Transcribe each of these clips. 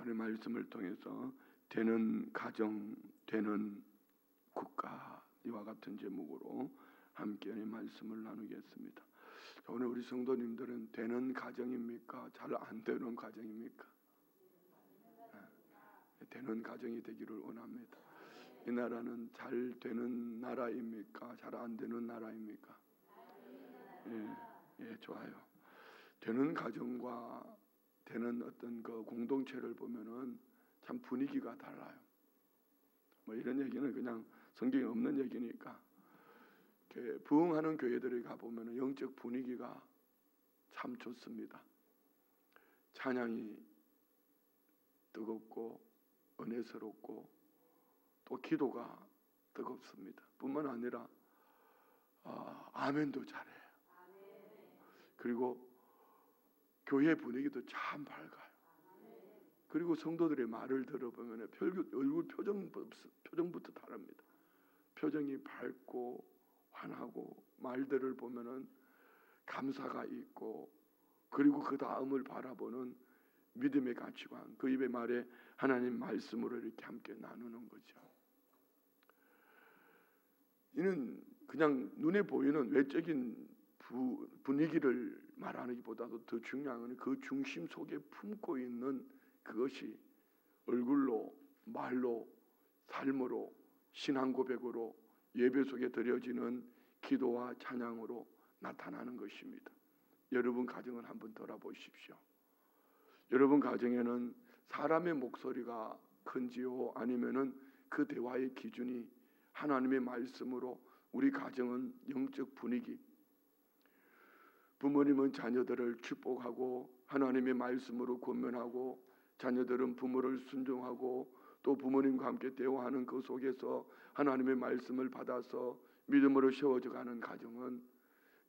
오늘 말씀을 통해서 되는 가정, 되는 국가 이와 같은 제목으로 함께 말씀을 나누겠습니다. 오늘 우리 성도님들은 되는 가정입니까? 잘 안 되는 가정입니까? 되는 가정이 되기를 원합니다. 이 나라는 잘 되는 나라입니까? 잘 안 되는 나라입니까? 예, 좋아요. 되는 가정과 되는 어떤 그 공동체를 보면은 참 분위기가 달라요. 뭐 이런 얘기는 그냥 성경에 없는 얘기니까. 부흥하는 교회들에 가 보면은 영적 분위기가 참 좋습니다. 찬양이 뜨겁고 은혜스럽고 또 기도가 뜨겁습니다. 뿐만 아니라 아멘도 잘해요. 그리고 교회 분위기도 참 밝아요. 그리고 성도들의 말을 들어보면 얼굴 표정부터 다릅니다. 표정이 밝고 환하고 말들을 보면은 감사가 있고 그리고 그 다음을 바라보는 믿음의 가치관, 그 입의 말에 하나님 말씀으로 이렇게 함께 나누는 거죠. 이는 그냥 눈에 보이는 외적인 분위기를 말하기보다도 더 중요한 건 그 중심 속에 품고 있는 그것이 얼굴로, 말로, 삶으로, 신앙 고백으로, 예배 속에 드려지는 기도와 찬양으로 나타나는 것입니다. 여러분 가정을 한번 돌아보십시오. 여러분 가정에는 사람의 목소리가 큰지요? 아니면은 그 대화의 기준이 하나님의 말씀으로 우리 가정은 영적 분위기, 부모님은 자녀들을 축복하고 하나님의 말씀으로 권면하고 자녀들은 부모를 순종하고 또 부모님과 함께 대화하는 그 속에서 하나님의 말씀을 받아서 믿음으로 세워져가는 가정은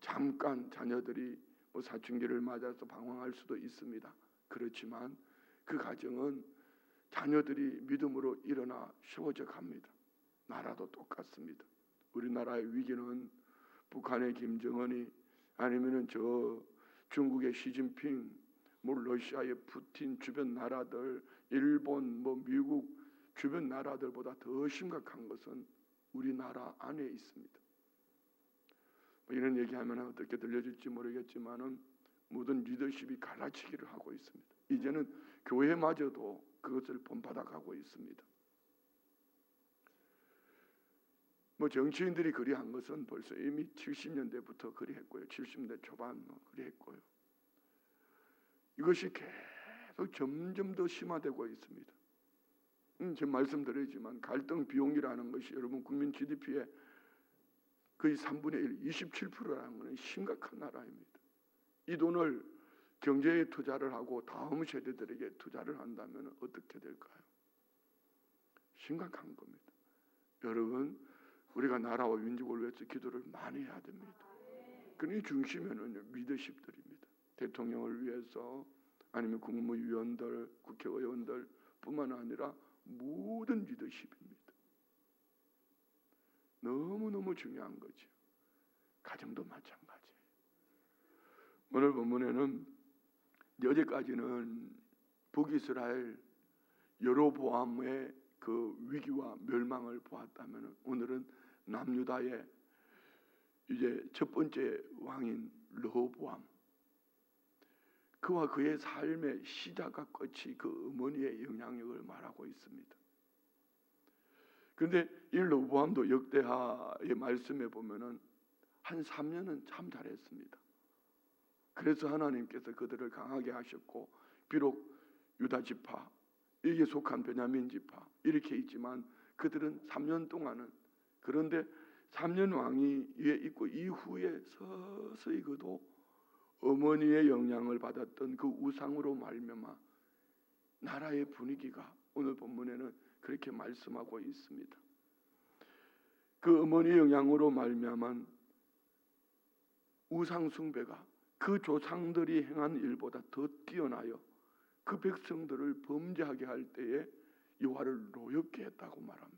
잠깐 자녀들이 사춘기를 맞아서 방황할 수도 있습니다. 그렇지만 그 가정은 자녀들이 믿음으로 일어나 세워져 갑니다. 나라도 똑같습니다. 우리나라의 위기는 북한의 김정은이 아니면은 저 중국의 시진핑, 러시아의 푸틴 주변 나라들, 일본, 미국 주변 나라들보다 더 심각한 것은 우리나라 안에 있습니다. 이런 얘기하면 어떻게 들려질지 모르겠지만은 모든 리더십이 갈라치기를 하고 있습니다. 이제는 교회마저도 그것을 본받아가고 있습니다. 정치인들이 그리한 것은 벌써 이미 70년대부터 그리했고요. 70년대 초반 그리했고요. 이것이 계속 점점 더 심화되고 있습니다. 제가 말씀드리지만 갈등 비용이라는 것이 여러분 국민 GDP의 거의 3분의 1, 27%라는 것은 심각한 나라입니다. 이 돈을 경제에 투자를 하고 다음 세대들에게 투자를 한다면 어떻게 될까요? 심각한 겁니다. 여러분 우리가 나라와 민족을 위해서 기도를 많이 해야 됩니다. 그 중심에는 리더십들입니다. 대통령을 위해서 아니면 국무위원들, 국회의원들 뿐만 아니라 모든 리더십입니다. 너무너무 중요한 거죠. 가정도 마찬가지예요. 오늘 본문에는 여기까지는 북이스라엘 여로보암의 그 위기와 멸망을 보았다면 오늘은 남유다의 이제 첫 번째 왕인 르호보암, 그와 그의 삶의 시작과 끝이 그 어머니의 영향력을 말하고 있습니다. 그런데 이 르호보암도 역대하의 말씀에 보면은 한 3년은 참 잘했습니다. 그래서 하나님께서 그들을 강하게 하셨고 비록 유다 지파, 이게 속한 베냐민 지파 이렇게 있지만 그들은 3년 동안은, 그런데 3년 왕이 위에 있고 이후에 서서히 그도 어머니의 영향을 받았던 그 우상으로 말미암아 나라의 분위기가 오늘 본문에는 그렇게 말씀하고 있습니다. 그 어머니의 영향으로 말미암은 우상 숭배가 그 조상들이 행한 일보다 더 뛰어나요 그 백성들을 범죄하게 할 때에 여호와를 노엽게 했다고 말합니다.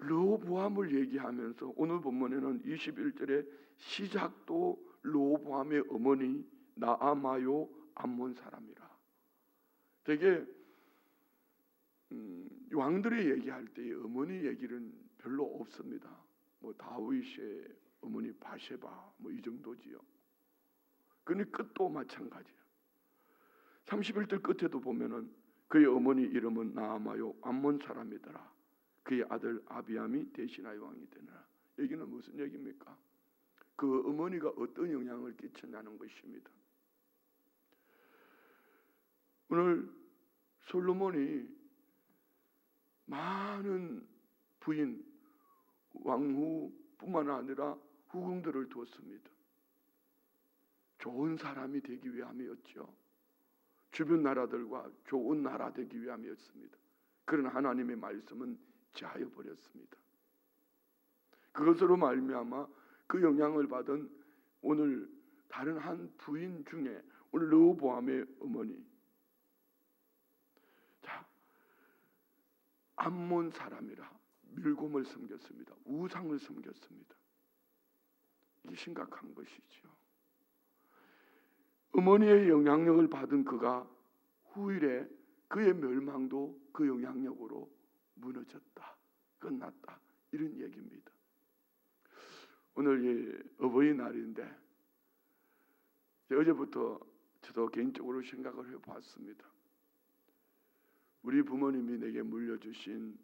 르호보암을 얘기하면서 오늘 본문에는 21절에 시작도 르호보암의 어머니 나아마요 암몬 사람이라. 되게 왕들이 얘기할 때 어머니 얘기는 별로 없습니다. 뭐 다윗의 어머니 바세바 뭐 이 정도지요. 그런데 끝도 마찬가지예요. 31절 끝에도 보면은 그의 어머니 이름은 나아마요 암몬 사람이더라. 그의 아들 아비암이 대신하여 왕이 되느라. 여기는 무슨 얘기입니까? 그 어머니가 어떤 영향을 끼쳤냐는 것입니다. 오늘 솔로몬이 많은 부인, 왕후뿐만 아니라 후궁들을 두었습니다. 좋은 사람이 되기 위함이었죠. 주변 나라들과 좋은 나라 되기 위함이었습니다. 그러나 하나님의 말씀은 제하여 버렸습니다. 그것으로 말미암아 그 영향을 받은 오늘 다른 한 부인 중에 오늘 르호보암의 어머니, 자, 암몬 사람이라 밀곰을 섬겼습니다. 우상을 섬겼습니다. 이게 심각한 것이죠. 어머니의 영향력을 받은 그가 후일에 그의 멸망도 그 영향력으로 무너졌다, 끝났다, 이런 얘기입니다. 오늘 어버이날인데 어제부터 저도 개인적으로 생각을 해봤습니다. 우리 부모님이 내게 물려주신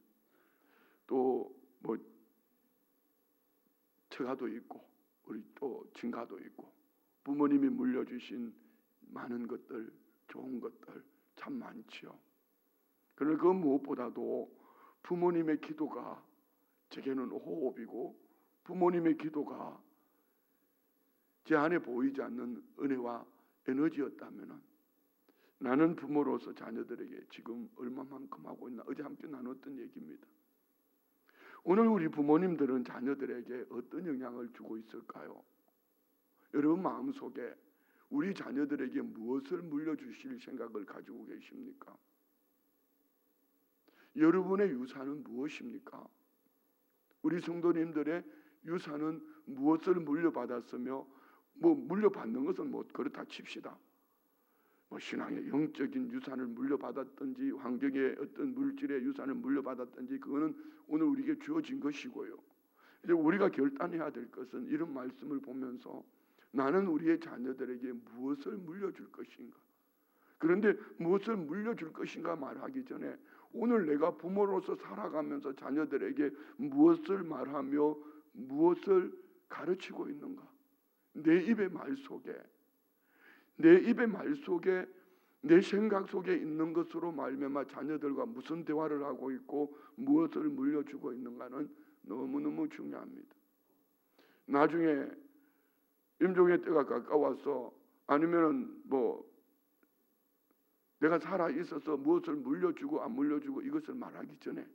또 뭐 처가도 있고 우리 또 친가도 있고 부모님이 물려주신 많은 것들, 좋은 것들 참 많지요. 그러나 그 무엇보다도 부모님의 기도가 제게는 호흡이고 부모님의 기도가 제 안에 보이지 않는 은혜와 에너지였다면 나는 부모로서 자녀들에게 지금 얼마만큼 하고 있나, 어제 함께 나눴던 얘기입니다. 오늘 우리 부모님들은 자녀들에게 어떤 영향을 주고 있을까요? 여러분 마음속에 우리 자녀들에게 무엇을 물려주실 생각을 가지고 계십니까? 여러분의 유산은 무엇입니까? 우리 성도님들의 유산은 무엇을 물려받았으며 뭐 물려받는 것은 뭐 그렇다 칩시다. 뭐 신앙의 영적인 유산을 물려받았든지 환경의 어떤 물질의 유산을 물려받았든지 그거는 오늘 우리에게 주어진 것이고요. 이제 우리가 결단해야 될 것은 이런 말씀을 보면서 나는 우리의 자녀들에게 무엇을 물려줄 것인가? 그런데 무엇을 물려줄 것인가 말하기 전에 오늘 내가 부모로서 살아가면서 자녀들에게 무엇을 말하며 무엇을 가르치고 있는가? 내 입의 말 속에 내 생각 속에 있는 것으로 말미암아 자녀들과 무슨 대화를 하고 있고 무엇을 물려주고 있는가는 너무너무 중요합니다. 나중에 임종의 때가 가까워서 아니면은 뭐 내가 살아 있어서 무엇을 물려주고 안 물려주고 이것을 말하기 전에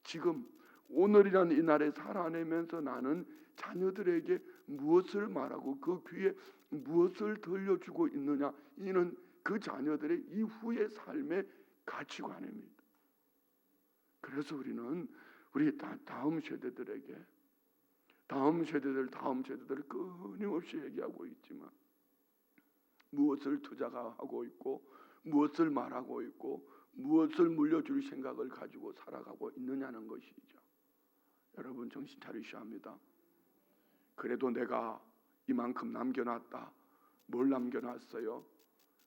지금 오늘이라는 이 날에 살아내면서 나는 자녀들에게 무엇을 말하고 그 귀에 무엇을 들려주고 있느냐, 이는 그 자녀들의 이후의 삶의 가치관입니다. 그래서 우리는 우리 다음 세대들에게 다음 세대들 끊임없이 얘기하고 있지만 무엇을 투자하고 있고 무엇을 말하고 있고 무엇을 물려줄 생각을 가지고 살아가고 있느냐는 것이죠. 여러분 정신 차리셔야 합니다. 그래도 내가 이만큼 남겨놨다. 뭘 남겨놨어요?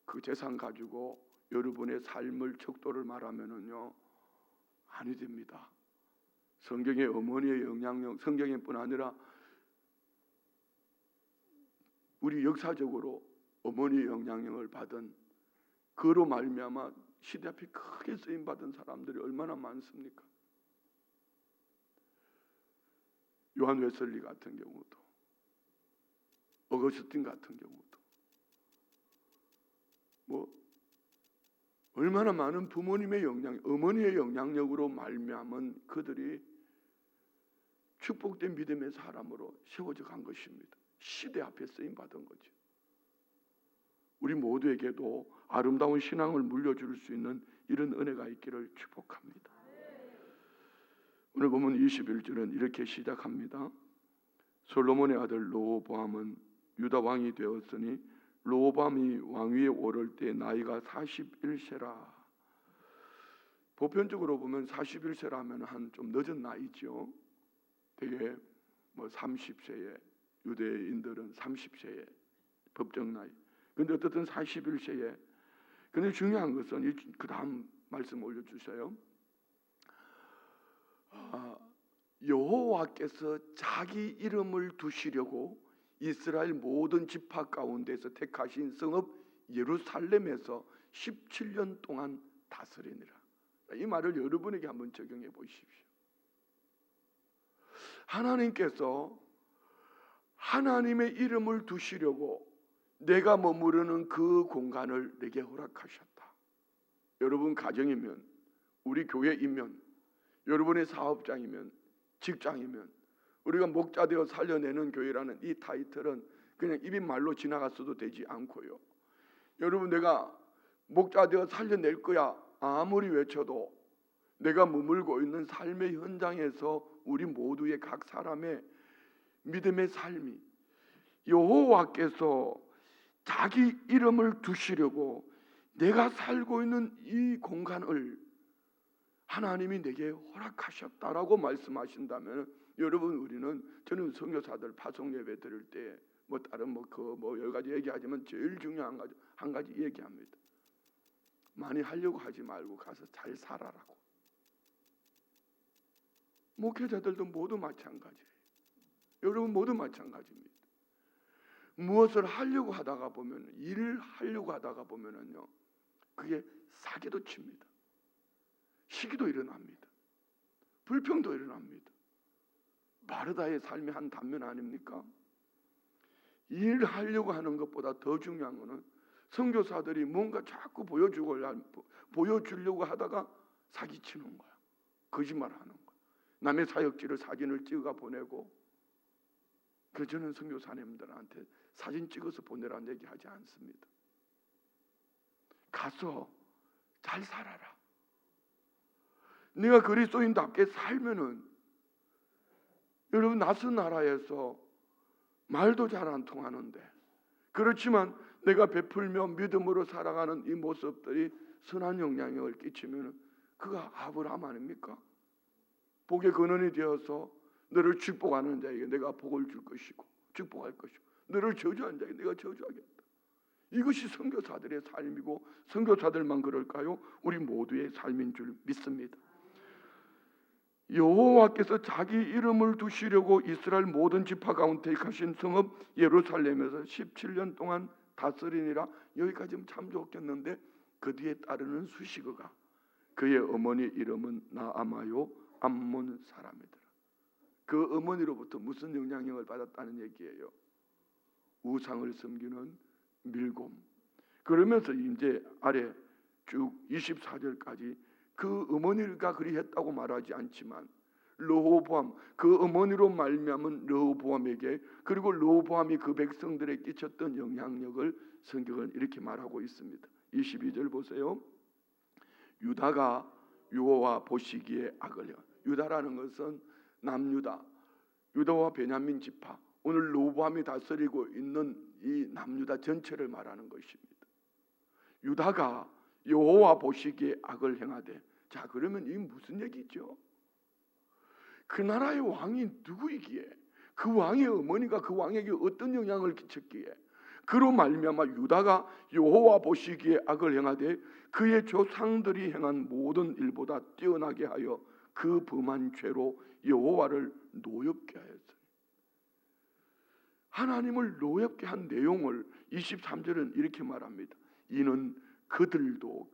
그 재산 가지고 여러분의 삶을 척도를 말하면은요 아니 됩니다. 성경의 어머니의 영향력, 성경뿐 아니라 우리 역사적으로 어머니의 영향력을 받은 그로 말미암아 시대 앞에 크게 쓰임 받은 사람들이 얼마나 많습니까? 요한 웨슬리 같은 경우도, 어거스틴 같은 경우도, 뭐 얼마나 많은 부모님의 영향, 어머니의 영향력으로 말미암은 그들이 축복된 믿음의 사람으로 세워져 간 것입니다. 시대 앞에 쓰임 받은 거죠. 우리 모두에게도 아름다운 신앙을 물려줄 수 있는 이런 은혜가 있기를 축복합니다. 오늘 보면 21절은 이렇게 시작합니다. 솔로몬의 아들 르호보암은 유다 왕이 되었으니 르호보암이 왕위에 오를 때 나이가 41세라. 보편적으로 보면 41세라면 한 좀 늦은 나이죠. 되게 뭐 30세에, 유대인들은 30세에 법정 나이. 근데 어쨌든 41세에. 근데 중요한 것은 그 다음 말씀 올려주세요. 여호와께서 자기 이름을 두시려고 이스라엘 모든 지파 가운데서 택하신 성읍 예루살렘에서 17년 동안 다스리니라. 이 말을 여러분에게 한번 적용해 보십시오. 하나님께서 하나님의 이름을 두시려고 내가 머무르는 그 공간을 내게 허락하셨다. 여러분 가정이면, 우리 교회이면, 여러분의 사업장이면, 직장이면, 우리가 목자 되어 살려내는 교회라는 이 타이틀은 그냥 입인말로 지나갔어도 되지 않고요. 여러분, 내가 목자 되어 살려낼 거야 아무리 외쳐도 내가 머물고 있는 삶의 현장에서 우리 모두의 각 사람의 믿음의 삶이 여호와께서 자기 이름을 두시려고 내가 살고 있는 이 공간을 하나님이 내게 허락하셨다라고 말씀하신다면, 여러분, 우리는, 저는 선교사들 파송 예배 드릴 때 뭐 다른 여러 가지 얘기하지만 제일 중요한 한 가지 얘기합니다. 많이 하려고 하지 말고 가서 잘 살아라고. 목회자들도 모두 마찬가지예요. 여러분 모두 마찬가지입니다. 무엇을 하려고 하다가 보면, 일을 하려고 하다가 보면은요, 그게 사기도 칩니다. 시기도 일어납니다. 불평도 일어납니다. 마르다의 삶의 한 단면 아닙니까? 일하려고 하는 것보다 더 중요한 것은 선교사들이 뭔가 자꾸 보여주려고 하다가 사기치는 거야. 거짓말하는 거야. 남의 사역지를 사진을 찍어 보내고, 그래서 저는 선교사님들한테 사진 찍어서 보내라는 얘기 하지 않습니다. 가서 잘 살아라. 네가 그리스도인답게 살면은, 여러분, 낯선 나라에서 말도 잘 안 통하는데, 그렇지만 내가 베풀며 믿음으로 살아가는 이 모습들이 선한 영향력을 끼치면 그가 아브라함 아닙니까? 복의 근원이 되어서 너를 축복하는 자에게 내가 복을 줄 것이고 축복할 것이고, 너를 저주하는 자에게 내가 저주하겠다. 이것이 선교사들의 삶이고, 선교사들만 그럴까요? 우리 모두의 삶인 줄 믿습니다. 여호와께서 자기 이름을 두시려고 이스라엘 모든 지파 가운데 택하신 성읍 예루살렘에서 17년 동안 다스리니라. 여기까지는 참 좋겠는데 그 뒤에 따르는 수식어가 그의 어머니 이름은 나아마요 암몬 사람이더라. 그 어머니로부터 무슨 영향력을 받았다는 얘기예요? 우상을 섬기는 밀곰. 그러면서 이제 아래 쭉 24절까지 그 어머니가 그리 했다고 말하지 않지만 르호보암, 그 어머니로 말미암은 르호보암에게, 그리고 르호보암이 그 백성들에 끼쳤던 영향력을 성경은 이렇게 말하고 있습니다. 22절 보세요. 유다가 여호와 보시기에 악을 해. 유다라는 것은 남유다, 유다와 베냐민 지파, 오늘 르호보암이 다스리고 있는 이 남유다 전체를 말하는 것입니다. 유다가 여호와 보시기에 악을 행하되. 자, 그러면 이 무슨 얘기죠? 그 나라의 왕이 누구이기에, 그 왕의 어머니가 그 왕에게 어떤 영향을 끼쳤기에 그로 말미암아 유다가 여호와 보시기에 악을 행하되 그의 조상들이 행한 모든 일보다 뛰어나게 하여 그 범한 죄로 여호와를 노엽게 하였으니. 하나님을 노엽게 한 내용을 23절은 이렇게 말합니다. 이는 그들도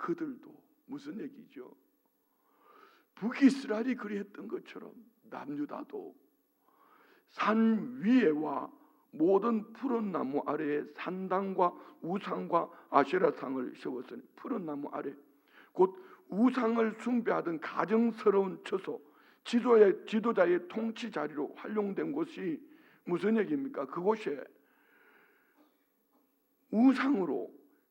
무슨 얘기죠? 북이스라엘이 그리했던 것처럼 남유다도 산 위에와 모든 푸른 나무 아래에 산당과 우상과 아세라상을 세웠으니, 푸른 나무 아래 곧 우상을 숭배하던 가정스러운 처소, 지도자의 통치 자리로 활용된 곳이 무슨 얘기입니까? 그곳에 우상으로,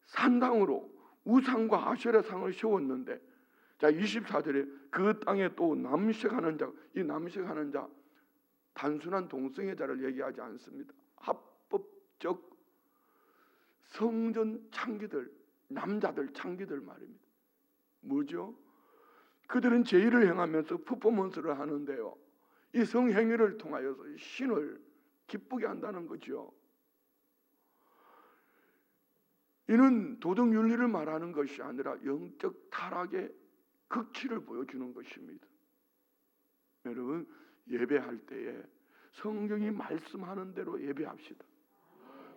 산당으로 우상과 아세라상을 세웠는데, 자 24절에 그 땅에 또 남색하는 자, 이 남색하는 자 단순한 동성애자를 얘기하지 않습니다. 합법적 성전 창기들, 남자들 창기들 말입니다. 뭐죠? 그들은 제의를 행하면서 퍼포먼스를 하는데요, 이 성행위를 통하여서 신을 기쁘게 한다는 거죠. 이는 도덕윤리를 말하는 것이 아니라 영적 타락의 극치를 보여주는 것입니다. 여러분, 예배할 때에 성경이 말씀하는 대로 예배합시다.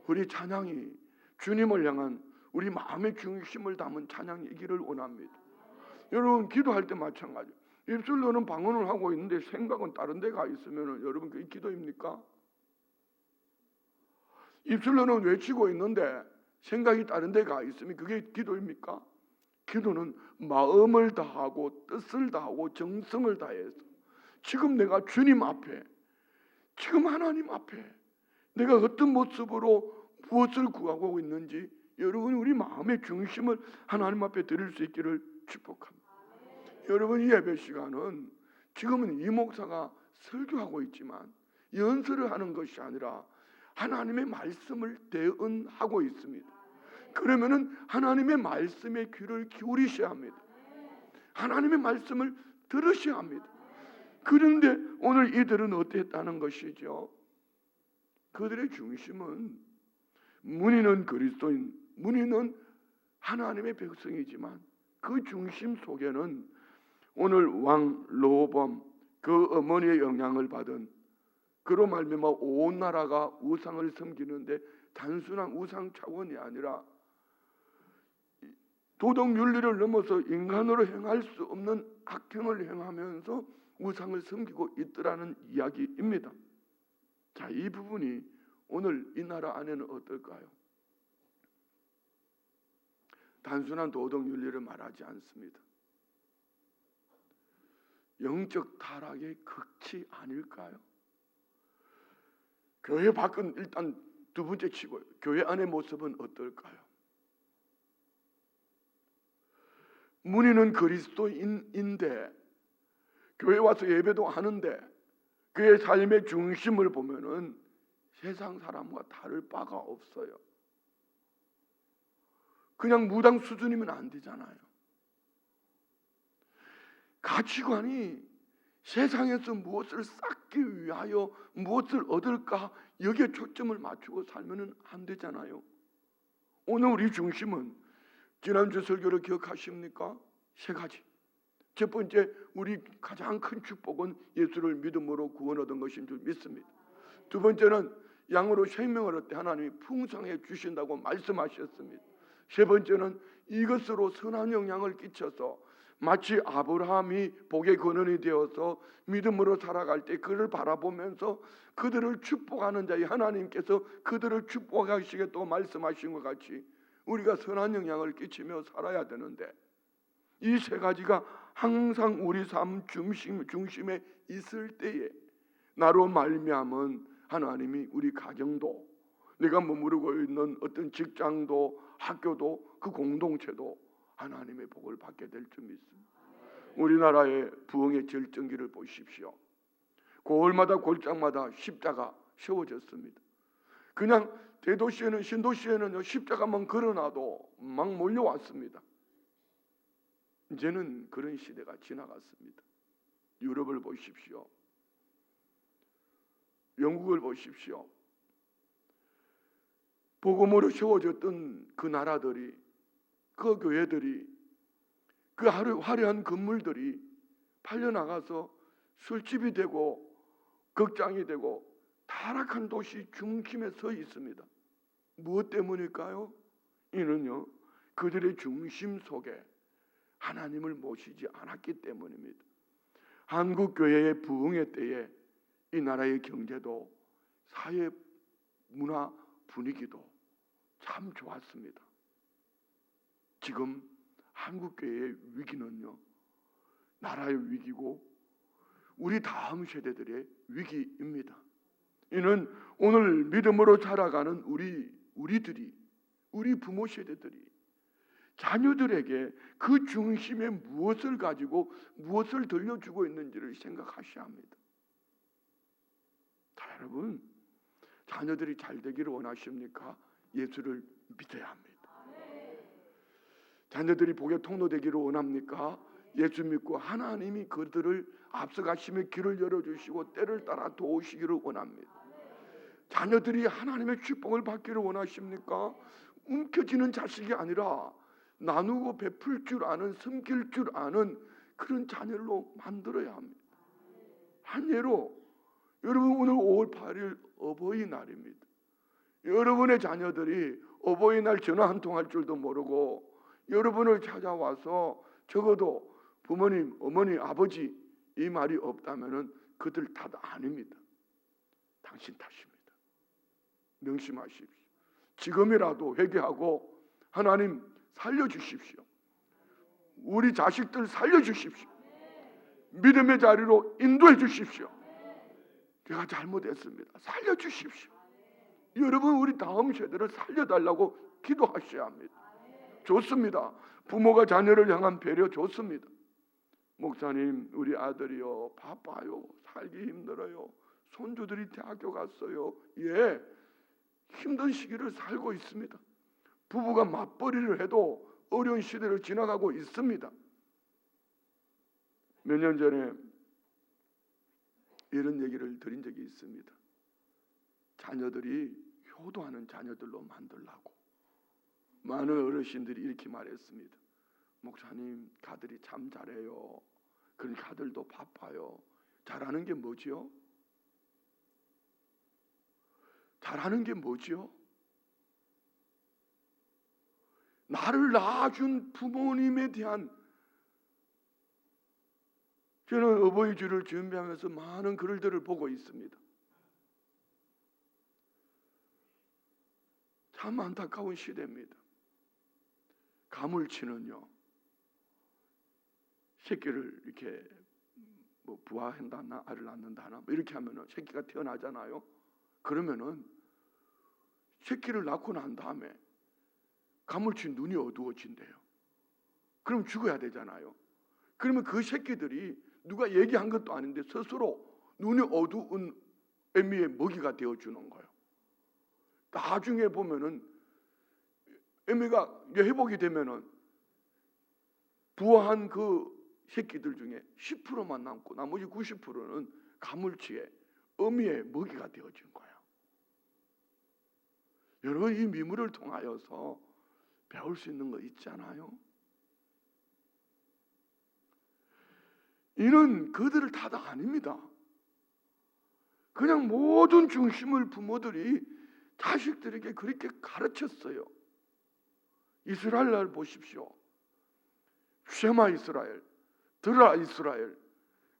우리 찬양이 주님을 향한 우리 마음의 중심을 담은 찬양이기를 원합니다. 여러분, 기도할 때 마찬가지. 입술로는 방언을 하고 있는데 생각은 다른 데가 있으면 여러분 그게 기도입니까? 입술로는 외치고 있는데 생각이 다른 데가 있으면 그게 기도입니까? 기도는 마음을 다하고 뜻을 다하고 정성을 다해서 지금 내가 주님 앞에, 지금 하나님 앞에 내가 어떤 모습으로 무엇을 구하고 있는지 여러분 우리 마음의 중심을 하나님 앞에 드릴 수 있기를 축복합니다. 여러분, 이 예배 시간은 지금은 이 목사가 설교하고 있지만 연설을 하는 것이 아니라 하나님의 말씀을 대언하고 있습니다. 그러면은 하나님의 말씀에 귀를 기울이셔야 합니다. 하나님의 말씀을 들으셔야 합니다. 그런데 오늘 이들은 어땠다는 것이죠? 그들의 중심은 문의는 그리스도인, 문의는 하나님의 백성이지만 그 중심 속에는 오늘 왕 르호보암 그 어머니의 영향을 받은, 그로 말미암아 온 나라가 우상을 섬기는데 단순한 우상 차원이 아니라 도덕 윤리를 넘어서 인간으로 행할 수 없는 악행을 행하면서 우상을 섬기고 있더라는 이야기입니다. 자, 이 부분이 오늘 이 나라 안에는 어떨까요? 단순한 도덕 윤리를 말하지 않습니다. 영적 타락의 극치 아닐까요? 교회 밖은 일단 두 번째 치고요. 교회 안의 모습은 어떨까요? 문의는 그리스도인인데 교회 와서 예배도 하는데 그의 삶의 중심을 보면은 세상 사람과 다를 바가 없어요. 그냥 무당 수준이면 안 되잖아요. 가치관이 세상에서 무엇을 쌓기 위하여 무엇을 얻을까 여기에 초점을 맞추고 살면 안 되잖아요. 오늘 우리 중심은 지난주 설교를 기억하십니까? 세 가지. 첫 번째, 우리 가장 큰 축복은 예수를 믿음으로 구원 얻은 것인 줄 믿습니다. 두 번째는 양으로 생명을 얻되 하나님이 풍성해 주신다고 말씀하셨습니다. 세 번째는 이것으로 선한 영향을 끼쳐서 마치 아브라함이 복의 근원이 되어서 믿음으로 살아갈 때 그를 바라보면서 그들을 축복하는 자의 하나님께서 그들을 축복하시겠다고 말씀하신 것 같이 우리가 선한 영향을 끼치며 살아야 되는데, 이 세 가지가 항상 우리 삶 중심에 있을 때에 나로 말미암은 하나님이 우리 가정도, 내가 머무르고 있는 어떤 직장도 학교도 그 공동체도 하나님의 복을 받게 될 줄 믿습니다. 우리나라의 부흥의 절정기를 보십시오. 고을마다 골장마다 십자가 세워졌습니다. 그냥 대도시에는 신도시에는 십자가만 걸어놔도 막 몰려왔습니다. 이제는 그런 시대가 지나갔습니다. 유럽을 보십시오. 영국을 보십시오. 복음으로 세워졌던 그 나라들이, 그 교회들이, 그 화려한 건물들이 팔려나가서 술집이 되고 극장이 되고 타락한 도시 중심에 서 있습니다. 무엇 때문일까요? 이는요, 그들의 중심 속에 하나님을 모시지 않았기 때문입니다. 한국 교회의 부흥의 때에 이 나라의 경제도 사회 문화 분위기도 참 좋았습니다. 지금 한국 교회의 위기는요, 나라의 위기고 우리 다음 세대들의 위기입니다. 이는 오늘 믿음으로 살아가는 우리들이, 우리 부모 세대들이 자녀들에게 그 중심에 무엇을 가지고 무엇을 들려주고 있는지를 생각하셔야 합니다. 자, 여러분, 자녀들이 잘 되기를 원하십니까? 예수를 믿어야 합니다. 자녀들이 복의 통로 되기를 원합니까? 예수 믿고 하나님이 그들을 앞서가시며 길을 열어주시고 때를 따라 도우시기를 원합니다. 자녀들이 하나님의 축복을 받기를 원하십니까? 움켜쥐는 자식이 아니라 나누고 베풀 줄 아는, 섬길 줄 아는 그런 자녀로 만들어야 합니다. 한 예로, 여러분 오늘 5월 8일 어버이날입니다. 여러분의 자녀들이 어버이날 전화 한 통 할 줄도 모르고 여러분을 찾아와서 적어도 부모님, 어머니, 아버지 이 말이 없다면 그들 탓 아닙니다. 당신 탓입니다. 명심하십시오. 지금이라도 회개하고 하나님 살려주십시오. 우리 자식들 살려주십시오. 믿음의 자리로 인도해 주십시오. 제가 잘못했습니다. 살려주십시오. 여러분 우리 다음 세대를 살려달라고 기도하셔야 합니다. 좋습니다. 부모가 자녀를 향한 배려 좋습니다. 목사님 우리 아들이요 바빠요. 살기 힘들어요. 손주들이 대학교 갔어요. 예, 힘든 시기를 살고 있습니다. 부부가 맞벌이를 해도 어려운 시대를 지나가고 있습니다. 몇 년 전에 이런 얘기를 드린 적이 있습니다. 자녀들이 효도하는 자녀들로 만들라고 많은 어르신들이 이렇게 말했습니다. 목사님 가들이 참 잘해요. 그러니까 아들도 바빠요. 잘하는 게 뭐지요? 잘하는 게 뭐지요? 나를 낳아준 부모님에 대한, 저는 어버이주를 준비하면서 많은 글들을 보고 있습니다. 참 안타까운 시대입니다. 가물치는요, 새끼를 이렇게 뭐 부화한다나 알을 낳는다나 뭐 이렇게 하면은 새끼가 태어나잖아요. 그러면은 새끼를 낳고 난 다음에 가물치 눈이 어두워진대요. 그럼 죽어야 되잖아요. 그러면 그 새끼들이 누가 얘기한 것도 아닌데 스스로 눈이 어두운 애미의 먹이가 되어주는 거예요. 나중에 보면은 애미가 회복이 되면은 부화한 그 새끼들 중에 10%만 남고 나머지 90%는 가물치의 어미의 먹이가 되어진 거예요. 여러분 이 미물을 통하여서 배울 수 있는 거 있잖아요. 이는 그들을 탓 아닙니다. 그냥 모든 중심을 부모들이 자식들에게 그렇게 가르쳤어요. 이스라엘 날 보십시오. 쉐마 이스라엘, 드라 이스라엘.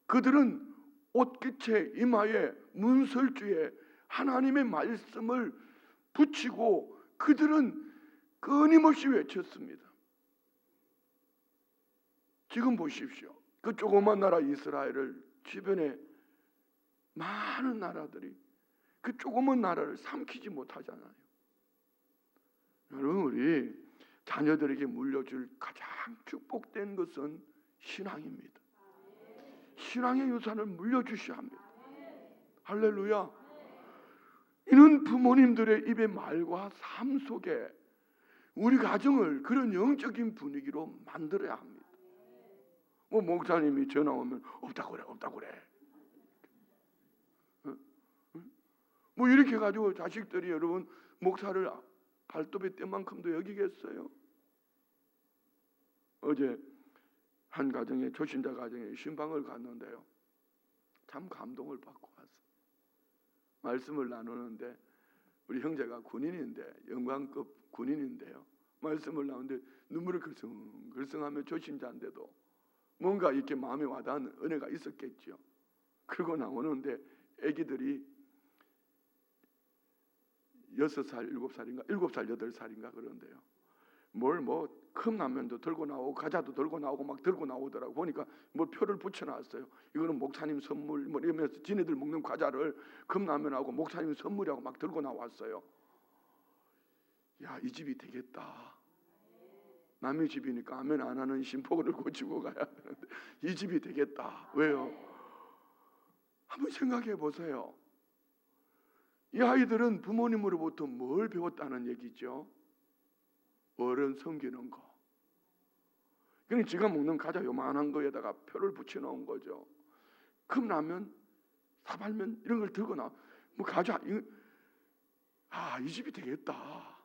그들은 옷깃에 이마에 문설주에 하나님의 말씀을 붙이고 그들은 끊임없이 외쳤습니다. 지금 보십시오. 그 조그만 나라 이스라엘을 주변에 많은 나라들이 그 조그만 나라를 삼키지 못하잖아요. 여러분 우리 자녀들에게 물려줄 가장 축복된 것은 신앙입니다. 신앙의 유산을 물려주셔야 합니다. 할렐루야. 이는 부모님들의 입의 말과 삶 속에 우리 가정을 그런 영적인 분위기로 만들어야 합니다. 뭐 목사님이 전화 오면 없다고 그래, 없다고 그래. 뭐 이렇게 가지고 자식들이 여러분 목사를 발톱의 때만큼도 여기겠어요? 어제 한 가정에 초신자 가정에 신방을 갔는데요. 참 감동을 받고 왔어요. 말씀을 나누는데 우리 형제가 군인인데 영광급 군인인데요. 말씀을 나누는데 눈물을 글썽글썽하며 초신자인데도 뭔가 이렇게 마음에 와닿는 은혜가 있었겠죠. 그러고 나오는데 아기들이 6살, 7살인가 7살, 8살인가 그런데요. 뭘 뭐 컵라면도 들고 나오고 과자도 들고 나오고 막 들고 나오더라고. 보니까 뭐 표를 붙여놨어요. 이거는 목사님 선물 뭐 이러면서 지네들 먹는 과자를 컵라면하고 목사님 선물이라고 막 들고 나왔어요. 야, 이 집이 되겠다. 남의 집이니까 아멘 안 하는 신복을 고치고 가야 되는데 이 집이 되겠다. 왜요? 한번 생각해 보세요. 이 아이들은 부모님으로부터 뭘 배웠다는 얘기죠? 어른 섬기는 거. 그러니까 지가 먹는 과자 요만한 거에다가 표를 붙여놓은 거죠. 컵라면, 사발면 이런 걸 들고 나, 뭐 과자, 이 집이 되겠다.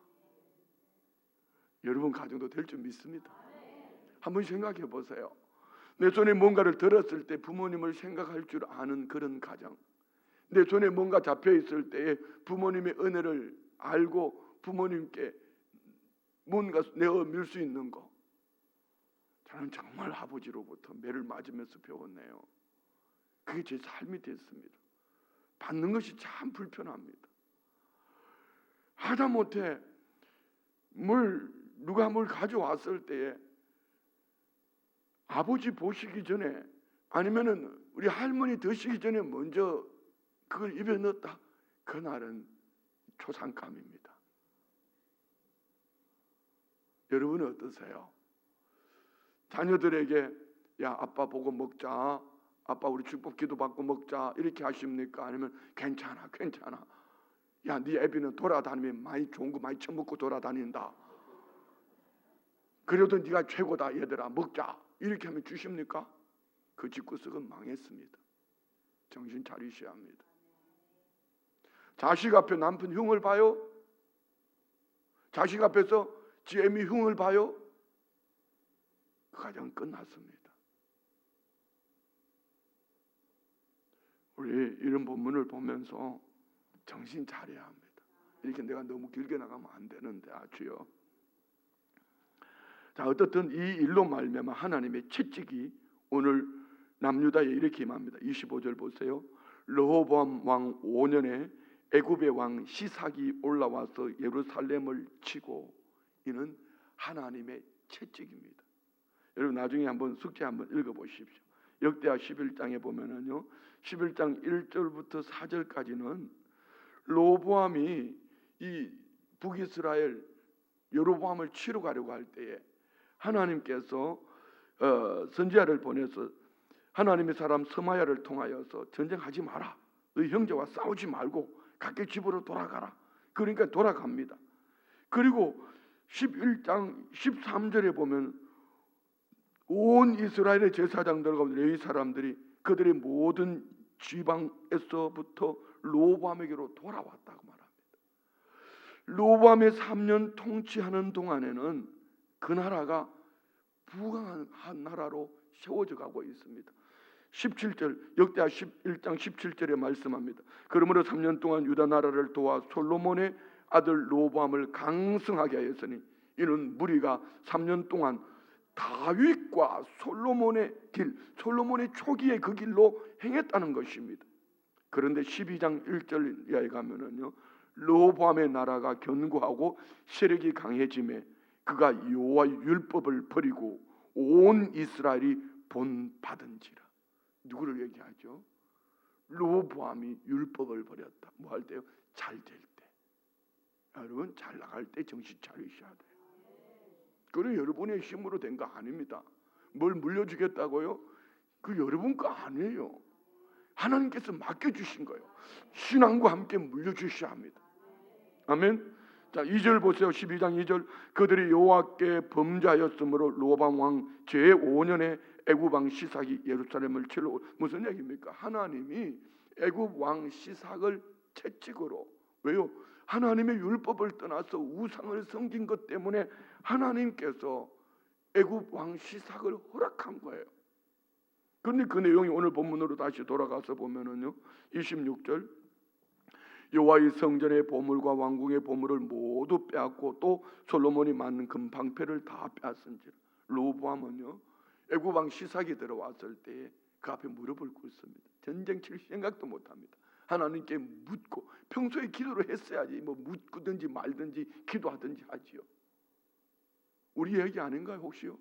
여러분 가정도 될 줄 믿습니다. 한번 생각해 보세요. 내 손에 뭔가를 들었을 때 부모님을 생각할 줄 아는 그런 가정, 내 손에 뭔가 잡혀 있을 때 부모님의 은혜를 알고 부모님께 뭔가 내어 밀 수 있는 거, 저는 정말 아버지로부터 매를 맞으면서 배웠네요. 그게 제 삶이 됐습니다. 받는 것이 참 불편합니다. 하다못해 누가 뭘 가져왔을 때에 아버지 보시기 전에 아니면은 우리 할머니 드시기 전에 먼저 그걸 입에 넣었다. 그날은 초상감입니다. 여러분은 어떠세요? 자녀들에게 야 아빠 보고 먹자, 아빠 우리 축복 기도 받고 먹자 이렇게 하십니까? 아니면 괜찮아 야 네 애비는 돌아다니면 많이 좋은 거 많이 처먹고 돌아다닌다, 그래도 네가 최고다 얘들아 먹자 이렇게 하면 주십니까? 그 집구석은 망했습니다. 정신 차리셔야 합니다. 자식 앞에 남편 흉을 봐요? 자식 앞에서 지 애미 흉을 봐요? 그 가정은 끝났습니다. 우리 이런 본문을 보면서 정신 차려야 합니다. 이렇게 내가 너무 길게 나가면 안 되는데 주여. 자, 어떻든 이 일로 말미암아 하나님의 채찍이 오늘 남유다에 이렇게 임합니다. 25절 보세요. 르호보암 왕 5년에 애굽의 왕 시삭이 올라와서 예루살렘을 치고, 이는 하나님의 채찍입니다. 여러분 나중에 한번 숙제 한번 읽어보십시오. 역대하 11장에 보면은요, 11장 1절부터 4절까지는 르호보암이 이 북이스라엘 여로보암을 치러 가려고 할 때에 하나님께서 선지자를 보내서 하나님의 사람 스마야를 통하여서 전쟁하지 마라, 너희 형제와 싸우지 말고 각기 집으로 돌아가라. 그러니까 돌아갑니다. 그리고 11장 13절에 보면 온 이스라엘의 제사장들과 레위 사람들이 그들의 모든 지방에서부터 르호보암에게로 돌아왔다고 말합니다. 르호보암의 3년 통치하는 동안에는 그 나라가 부강한 나라로 세워져 가고 있습니다. 17절 역대하 11장 17절에 말씀합니다. 그러므로 3년 동안 유다 나라를 도와 솔로몬의 아들 르호보암을 강성하게 하였으니 이는 무리가 3년 동안 다윗과 솔로몬의 길, 솔로몬의 초기의 그 길로 행했다는 것입니다. 그런데 12장 1절 이하에 가면은요, 르호보암의 나라가 견고하고 세력이 강해짐에 그가 여호와의 율법을 버리고 온 이스라엘이 본받은지라. 누구를 얘기하죠? 르호보암이 율법을 버렸다. 뭐 할 때요? 잘 될 때. 여러분 잘 나갈 때 정신 차리셔야 돼요. 그래 여러분의 힘으로 된 거 아닙니다. 뭘 물려주겠다고요? 그 여러분 거 아니에요. 하나님께서 맡겨주신 거예요. 신앙과 함께 물려주셔야 합니다. 아멘. 자 2절 보세요. 12장 2절 그들이 여호와께 범죄하였으므로 르호보암 왕 제5년에 애굽 왕 시삭이 예루살렘을 치러. 무슨 얘기입니까? 하나님이 애굽 왕 시삭을 채찍으로, 왜요? 하나님의 율법을 떠나서 우상을 섬긴 것 때문에 하나님께서 애굽 왕 시삭을 허락한 거예요. 그런데 그 내용이 오늘 본문으로 다시 돌아가서 보면은요, 26절 여호와의 성전의 보물과 왕궁의 보물을 모두 빼앗고 또 솔로몬이 만든 금방패를 다 빼앗은지라. 르호보암은요, 애굽 왕 시삭이 들어왔을 때 그 앞에 무릎을 꿇습니다. 전쟁 칠 생각도 못합니다. 하나님께 묻고, 평소에 기도를 했어야지 뭐 묻든지 말든지 기도하든지 하지요. 우리 얘기 아닌가요 혹시요?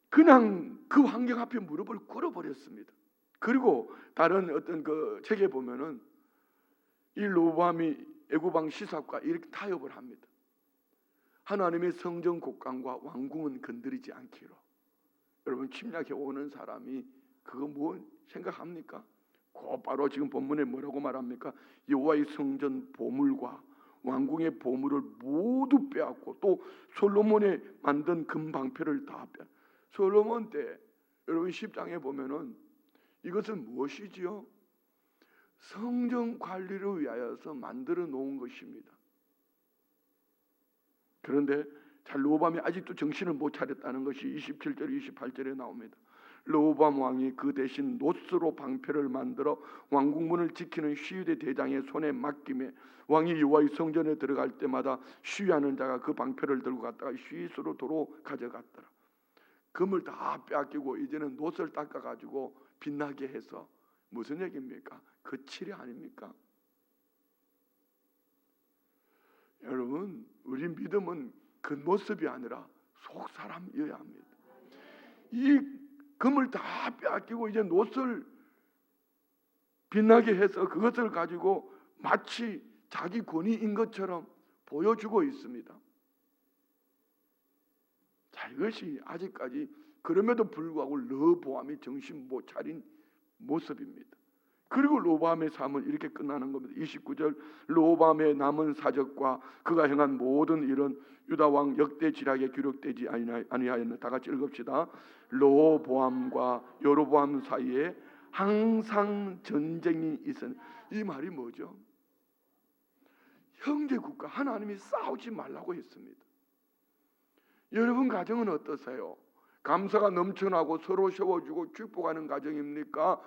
그냥 그 환경 앞에 무릎을 꿇어버렸습니다. 그리고 다른 어떤 그 책에 보면은 이 르호보암이 애굽 왕 시삭과 이렇게 타협을 합니다. 하나님의 성전 곡간과 왕궁은 건드리지 않기로. 여러분 침략해 오는 사람이 그거 뭐 생각합니까? 곧바로 지금 본문에 뭐라고 말합니까? 여호와의 성전 보물과 왕궁의 보물을 모두 빼앗고 또 솔로몬이 만든 금방패를 다 빼. 솔로몬 때 여러분 10장에 보면은 이것은 무엇이지요? 성전 관리를 위하여서 만들어 놓은 것입니다. 그런데 르호보암이 아직도 정신을 못 차렸다는 것이 27절 28절에 나옵니다. 르호보암 왕이 그 대신 노스로 방패를 만들어 왕궁문을 지키는 시위대 대장의 손에 맡김에 왕이 여호와의 성전에 들어갈 때마다 시위하는 자가 그 방패를 들고 갔다가 시위소로 도로 가져갔더라. 금을 다 빼앗기고 이제는 노스를 닦아가지고 빛나게 해서 무슨 얘기입니까? 그 칠이 아닙니까? 여러분, 우리 믿음은 겉모습이 아니라 속 사람이어야 합니다. 이 금을 다 빼앗기고 이제 노스를 빛나게 해서 그것을 가지고 마치 자기 권위인 것처럼 보여주고 있습니다. 자, 이것이 아직까지 그럼에도 불구하고 르호보암이 정신 못 차린 모습입니다. 그리고 르호보암의 삶은 이렇게 끝나는 겁니다. 29절 르호보암의 남은 사적과 그가 행한 모든 일은 유다 왕 역대 지략에 기록되지 아니하였나. 다 같이 읽읍시다. 르호보암과 여로보암 사이에 항상 전쟁이 있었. 이 말이 뭐죠? 형제국가 하나님이 싸우지 말라고 했습니다. 여러분 가정은 어떠세요? 감사가 넘쳐나고 서로 세워주고 축복하는 가정입니까?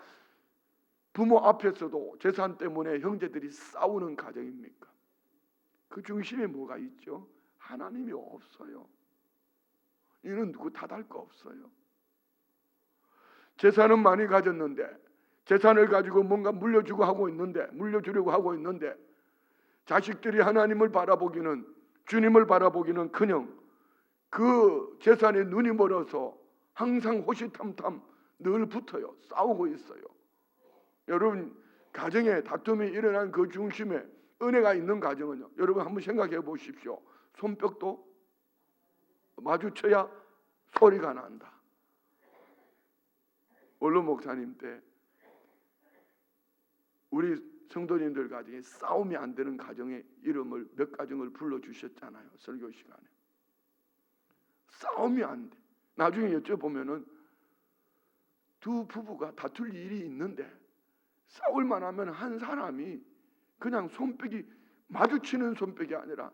부모 앞에서도 재산 때문에 형제들이 싸우는 가정입니까? 그 중심에 뭐가 있죠? 하나님이 없어요. 이는 누구 탓할 거 없어요. 재산은 많이 가졌는데 재산을 가지고 뭔가 물려주려고 하고 있는데 자식들이 하나님을 바라보기는 주님을 바라보기는 그냥 그 재산에 눈이 멀어서 항상 호시탐탐 늘 붙어요. 싸우고 있어요. 여러분 가정에 다툼이 일어난 그 중심에 은혜가 있는 가정은요. 여러분 한번 생각해 보십시오. 손뼉도 마주쳐야 소리가 난다. 원로 목사님 때 우리 성도님들 가정에 싸움이 안 되는 가정의 이름을 몇 가정을 불러주셨잖아요. 설교 시간에. 싸움이 안 돼. 나중에 여쭤보면은 두 부부가 다툴 일이 있는데 싸울만 하면 한 사람이 그냥 손뼉이 마주치는 손뼉이 아니라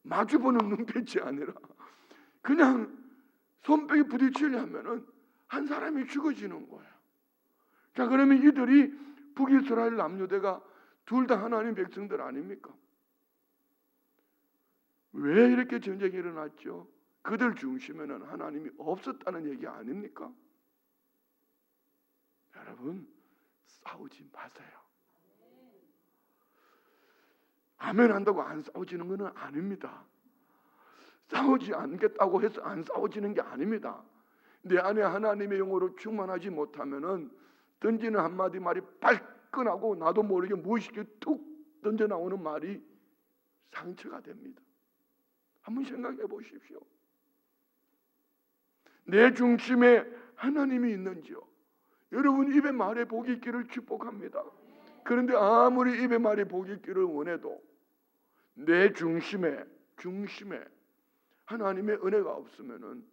마주보는 눈빛이 아니라 그냥 손뼉이 부딪히려면은 한 사람이 죽어지는 거예요. 자, 그러면 이들이 북이스라엘 남유대가 둘 다 하나님 백성들 아닙니까? 왜 이렇게 전쟁이 일어났죠? 그들 중심에는 하나님이 없었다는 얘기 아닙니까? 여러분 싸우지 마세요. 아멘 한다고 안 싸워지는 것은 아닙니다. 싸우지 않겠다고 해서 안 싸워지는 게 아닙니다. 내 안에 하나님의 영으로 충만하지 못하면은 던지는 한마디 말이 발끈하고 나도 모르게 무의식에 툭 던져 나오는 말이 상처가 됩니다. 한번 생각해 보십시오. 내 중심에 하나님이 있는지요? 여러분 입에 말에 복이 있기를 축복합니다. 그런데 아무리 입에 말에 복이 있기를 원해도 내 중심에 하나님의 은혜가 없으면은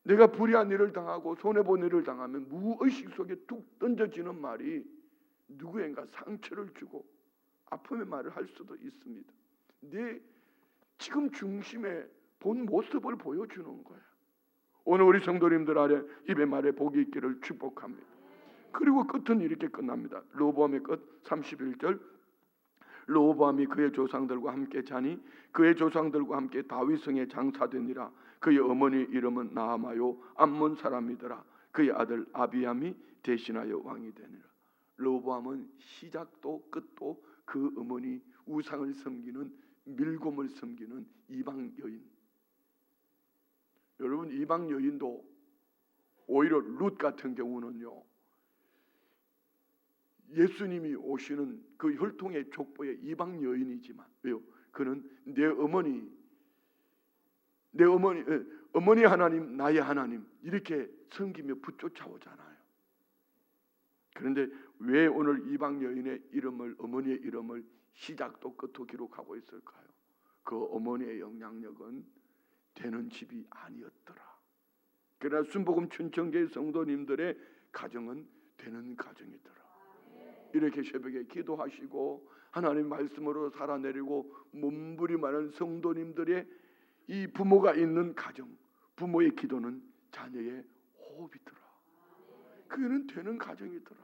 내가 불의한 일을 당하고 손해본 일을 당하면 무의식 속에 툭 던져지는 말이 누구인가 상처를 주고 아픔의 말을 할 수도 있습니다. 내 지금 중심에 본 모습을 보여주는 거야. 오늘 우리 성도님들 아래 입에 말에 복이 있기를 축복합니다. 그리고 끝은 이렇게 끝납니다. 르호보암의 끝 31절 르호보암이 그의 조상들과 함께 자니 그의 조상들과 함께 다윗성에 장사되니라. 그의 어머니 이름은 나아마요 암몬 사람이더라. 그의 아들 아비암이 대신하여 왕이 되니라. 르호보암은 시작도 끝도 그 어머니 우상을 섬기는 밀곰을 섬기는 이방 여인. 여러분 이방 여인도 오히려 룻 같은 경우는요. 예수님이 오시는 그 혈통의 족보의 이방 여인이지만 왜요? 그는 내 어머니 하나님 나의 하나님 이렇게 섬기며 붙쫓아오잖아요. 그런데 왜 오늘 이방 여인의 이름을 어머니의 이름을 시작도 끝도 기록하고 있을까요? 그 어머니의 영향력은 되는 집이 아니었더라. 그러나 순복음 춘천교회 성도님들의 가정은 되는 가정이더라. 이렇게 새벽에 기도하시고 하나님 말씀으로 살아내리고 몸부림하는 성도님들의 이 부모가 있는 가정, 부모의 기도는 자녀의 호흡이더라. 그는 되는 가정이더라.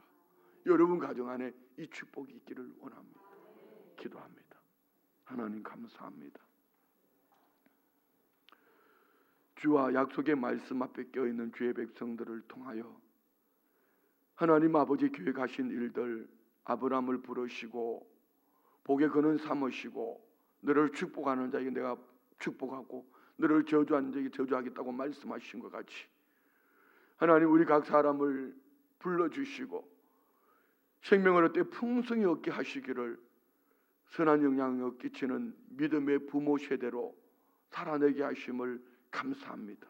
여러분 가정 안에 이 축복이 있기를 원합니다. 기도합니다. 하나님 감사합니다. 주와 약속의 말씀 앞에 껴있는 주의 백성들을 통하여 하나님 아버지 계획하신 일들, 아브라함을 부르시고 복의 근원 삼으시고 너를 축복하는 자에게 내가 축복하고 너를 저주하는 자에게 저주하겠다고 말씀하신 것 같이 하나님 우리 각 사람을 불러주시고 생명을 얻되 풍성히 얻게 하시기를 선한 영향을 끼치는 믿음의 부모 세대로 살아내게 하심을 감사합니다.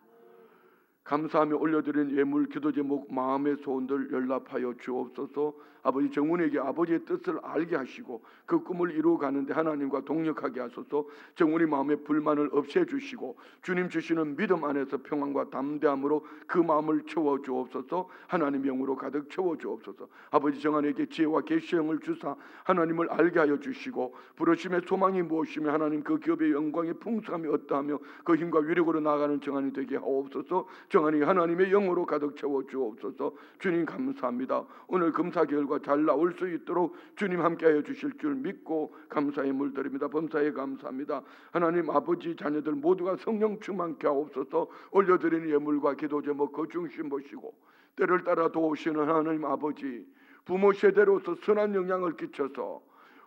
감사하며 올려드린 예물 기도 제목 마음의 소원들 연락하여 주옵소서. 아버지 정훈에게 아버지의 뜻을 알게 하시고 그 꿈을 이루어가는데 하나님과 동력하게 하소서. 정훈이 마음의 불만을 없애주시고 주님 주시는 믿음 안에서 평안과 담대함으로 그 마음을 채워주옵소서. 하나님 영으로 가득 채워주옵소서. 아버지 정한에게 지혜와 계시형을 주사 하나님을 알게 하여 주시고 부르심의 소망이 무엇이며 하나님 그 기업의 영광의 풍성함이 어떠하며 그 힘과 위력으로 나아가는 정한이 되게 하옵소서. 정한이 하나님의 영으로 가득 채워주옵소서. 주님 감사합니다. 오늘 검사 결과 잘 나올 수 있도록 주님 함께하여 주실 줄 믿고 감사의 물들입니다. 범사에 감사합니다. 하나님 아버지 자녀들 모두가 성령 충만케 하옵소서. 올려드리는 예물과 기도 제목 그 중심 보시고 때를 따라 도우시는 하나님 아버지 부모 세대로서 선한 영향을 끼쳐서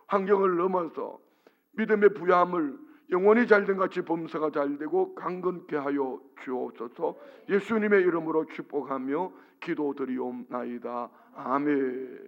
환경을 넘어서 믿음의 부여함을 영원히 잘된 같이 범사가 잘되고 강건케 하여 주옵소서. 예수님의 이름으로 축복하며 기도드리옵나이다. 아멘.